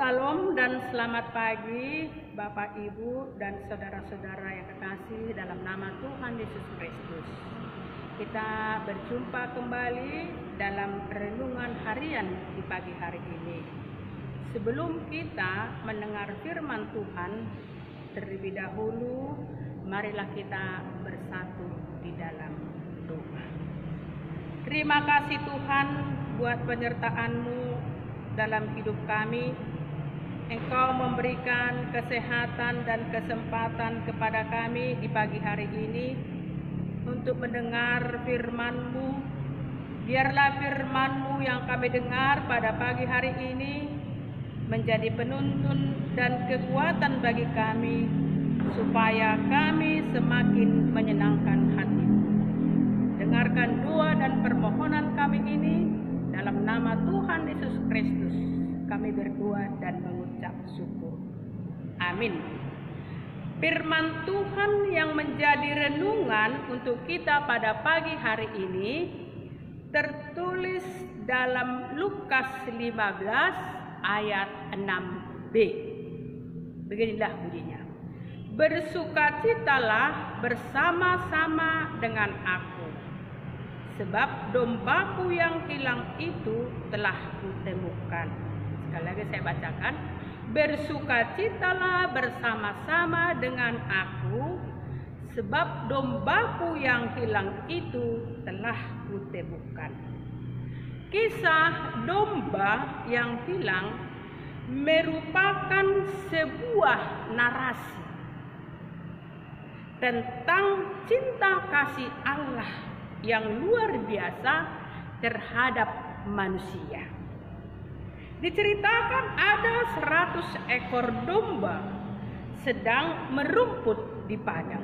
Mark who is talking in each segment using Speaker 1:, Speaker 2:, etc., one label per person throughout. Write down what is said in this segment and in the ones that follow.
Speaker 1: Salam dan selamat pagi Bapak, Ibu, dan saudara-saudara yang kekasih dalam nama Tuhan Yesus Kristus. Kita berjumpa kembali dalam renungan harian di pagi hari ini. Sebelum kita mendengar firman Tuhan, terlebih dahulu marilah kita bersatu di dalam doa. Terima kasih Tuhan buat penyertaan-Mu dalam hidup kami. Engkau memberikan kesehatan dan kesempatan kepada kami di pagi hari ini untuk mendengar firman-Mu. Biarlah firman-Mu yang kami dengar pada pagi hari ini menjadi penuntun dan kekuatan bagi kami, supaya kami semakin menyenangkan hati-Mu. Dengarkan doa dan permohonan kami ini dalam nama Tuhan Yesus Kristus. Kami berdoa dan mengucap syukur. Amin. Firman Tuhan yang menjadi renungan untuk kita pada pagi hari ini tertulis dalam Lukas 15 ayat 6b. Beginilah bunyinya. Bersukacitalah bersama-sama dengan aku, sebab dombaku yang hilang itu telah kutemukan. Sekali lagi saya bacakan. Bersukacitalah bersama-sama dengan aku, sebab dombaku yang hilang itu telah kutemukan. Kisah domba yang hilang merupakan sebuah narasi tentang cinta kasih Allah yang luar biasa terhadap manusia. Diceritakan ada 100 ekor domba sedang merumput di padang.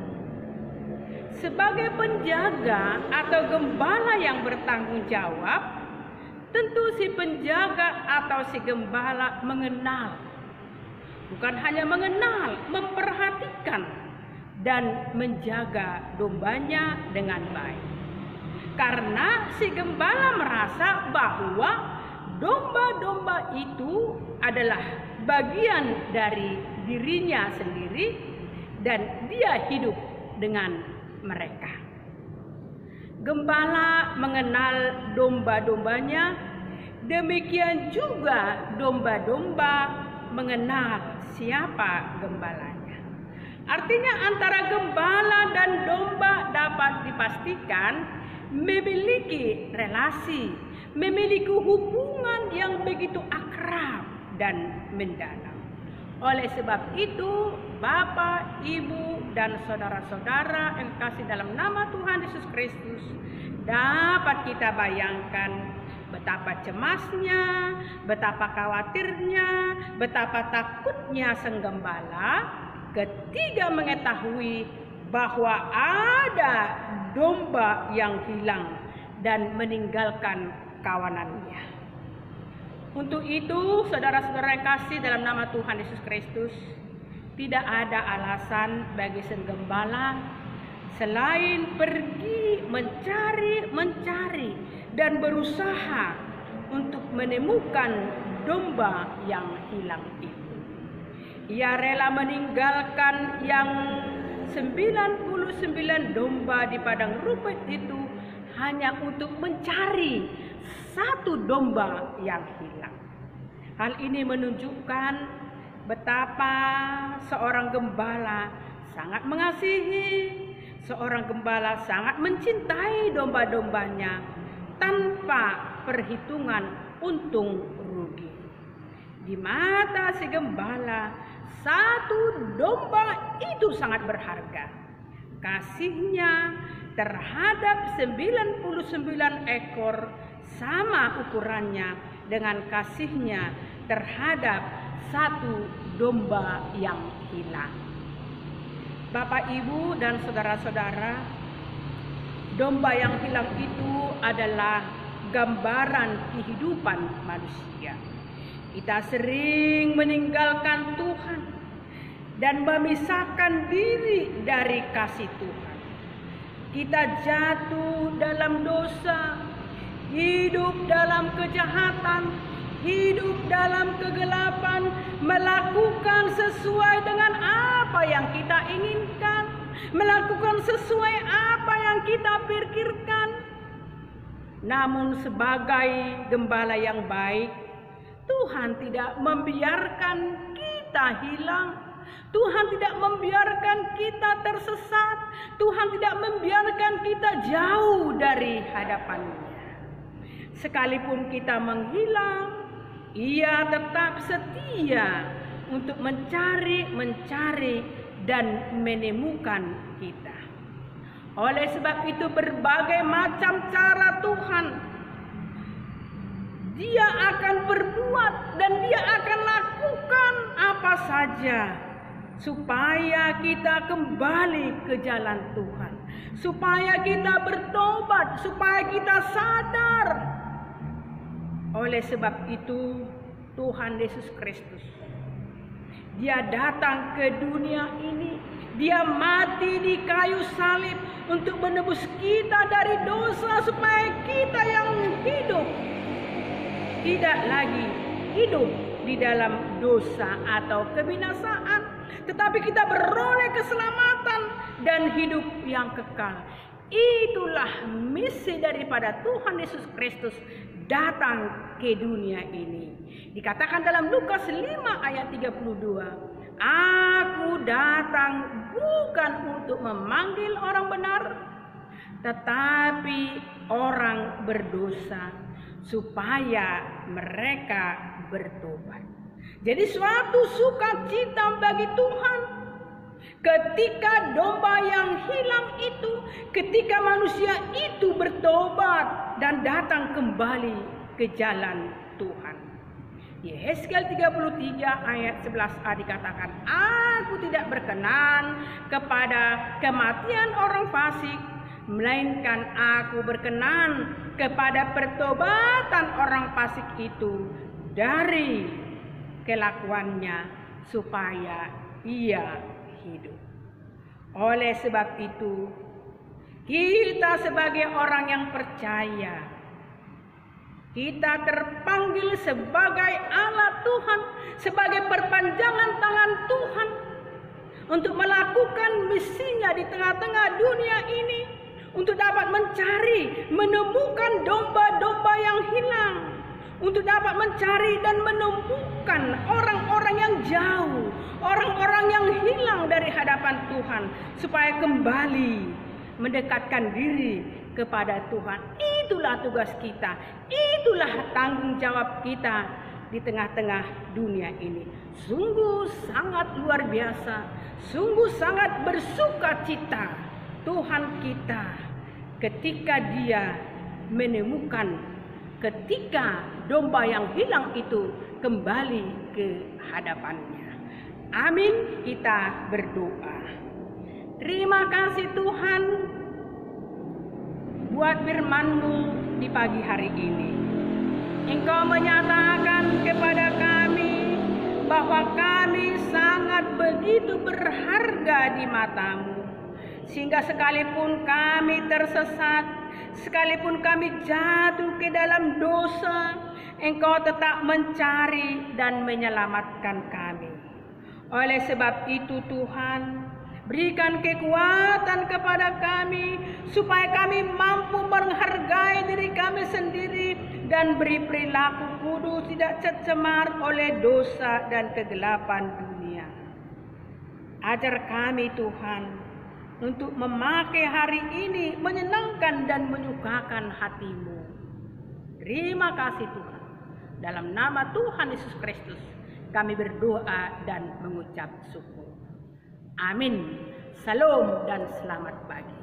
Speaker 1: Sebagai penjaga atau gembala yang bertanggung jawab, tentu si penjaga atau si gembala mengenal. Bukan hanya mengenal, memperhatikan dan menjaga dombanya dengan baik. Karena si gembala merasa bahwa domba-domba itu adalah bagian dari dirinya sendiri dan dia hidup dengan mereka. Gembala mengenal domba-dombanya, demikian juga domba-domba mengenal siapa gembalanya. Artinya antara gembala dan domba dapat dipastikan memiliki relasi, memiliki hubungan yang begitu akrab dan mendalam. Oleh sebab itu, Bapak, Ibu, dan saudara-saudara yang kasih dalam nama Tuhan Yesus Kristus, dapat kita bayangkan betapa cemasnya, betapa khawatirnya, betapa takutnya sang gembala ketika mengetahui bahwa ada domba yang hilang dan meninggalkan kawanannya. Untuk itu, saudara-saudara yang kasih dalam nama Tuhan Yesus Kristus, tidak ada alasan bagi sang gembala selain pergi mencari dan berusaha untuk menemukan domba yang hilang itu. Ia rela meninggalkan yang 99 domba di padang rumput itu hanya untuk mencari satu domba yang hilang. Hal ini menunjukkan betapa seorang gembala sangat mengasihi, seorang gembala sangat mencintai domba-dombanya tanpa perhitungan untung rugi. Di mata si gembala, satu domba itu sangat berharga. Kasihnya terhadap 99 ekor sama ukurannya dengan kasihnya terhadap satu domba yang hilang. Bapak, Ibu, dan saudara-saudara, domba yang hilang itu adalah gambaran kehidupan manusia. Kita sering meninggalkan Tuhan dan memisahkan diri dari kasih Tuhan. Kita jatuh dalam dosa, hidup dalam kejahatan, hidup dalam kegelapan, melakukan sesuai dengan apa yang kita inginkan, melakukan sesuai apa yang kita pikirkan. Namun sebagai gembala yang baik, Tuhan tidak membiarkan kita hilang. Tuhan tidak membiarkan kita tersesat. Tuhan tidak membiarkan kita jauh dari hadapan-Nya. Sekalipun kita menghilang, Ia tetap setia untuk mencari dan menemukan kita. Oleh sebab itu berbagai macam cara Tuhan Dia akan berbuat dan Dia akan lakukan apa saja supaya kita kembali ke jalan Tuhan, supaya kita bertobat, supaya kita sadar. Oleh sebab itu Tuhan Yesus Kristus, Dia datang ke dunia ini, Dia mati di kayu salib untuk menebus kita dari dosa, supaya kita yang hidup tidak lagi hidup di dalam dosa atau kebinasaan, tetapi kita beroleh keselamatan dan hidup yang kekal. Itulah misi daripada Tuhan Yesus Kristus datang ke dunia ini. Dikatakan dalam Lukas 5 ayat 32, Aku datang bukan untuk memanggil orang benar, tetapi orang berdosa, supaya mereka bertobat. Jadi suatu sukacita bagi Tuhan ketika domba yang hilang itu, ketika manusia itu bertobat dan datang kembali ke jalan Tuhan. Di Yesaya 33 ayat 11a dikatakan, Aku tidak berkenan kepada kematian orang fasik, melainkan Aku berkenan kepada pertobatan orang fasik itu dari kelakuannya, supaya ia hidup. Oleh sebab itu, kita sebagai orang yang percaya, kita terpanggil sebagai alat Tuhan, sebagai perpanjangan tangan Tuhan untuk melakukan misinya di tengah-tengah dunia ini, untuk dapat mencari, menemukan domba-domba yang hilang, untuk dapat mencari dan menemukan orang-orang yang jauh, orang-orang yang hilang dari hadapan Tuhan, supaya kembali mendekatkan diri kepada Tuhan. Itulah tugas kita, itulah tanggung jawab kita di tengah-tengah dunia ini. Sungguh sangat luar biasa, sungguh sangat bersuka cita Tuhan kita ketika Dia menemukan, ketika domba yang hilang itu kembali ke hadapan-Nya. Amin. Kita berdoa. Terima kasih Tuhan buat firman-Mu di pagi hari ini. Engkau menyatakan kepada kami bahwa kami sangat begitu berharga di mata-Mu, sehingga sekalipun kami tersesat, sekalipun kami jatuh ke dalam dosa, Engkau tetap mencari dan menyelamatkan kami. Oleh sebab itu Tuhan, berikan kekuatan kepada kami, supaya kami mampu menghargai diri kami sendiri dan beri perilaku kudus, tidak tercemar oleh dosa dan kegelapan dunia. Ajar kami Tuhan untuk memakai hari ini menyenangkan dan menyukakan hati-Mu. Terima kasih Tuhan. Dalam nama Tuhan Yesus Kristus kami berdoa dan mengucap syukur. Amin. Salam dan selamat pagi.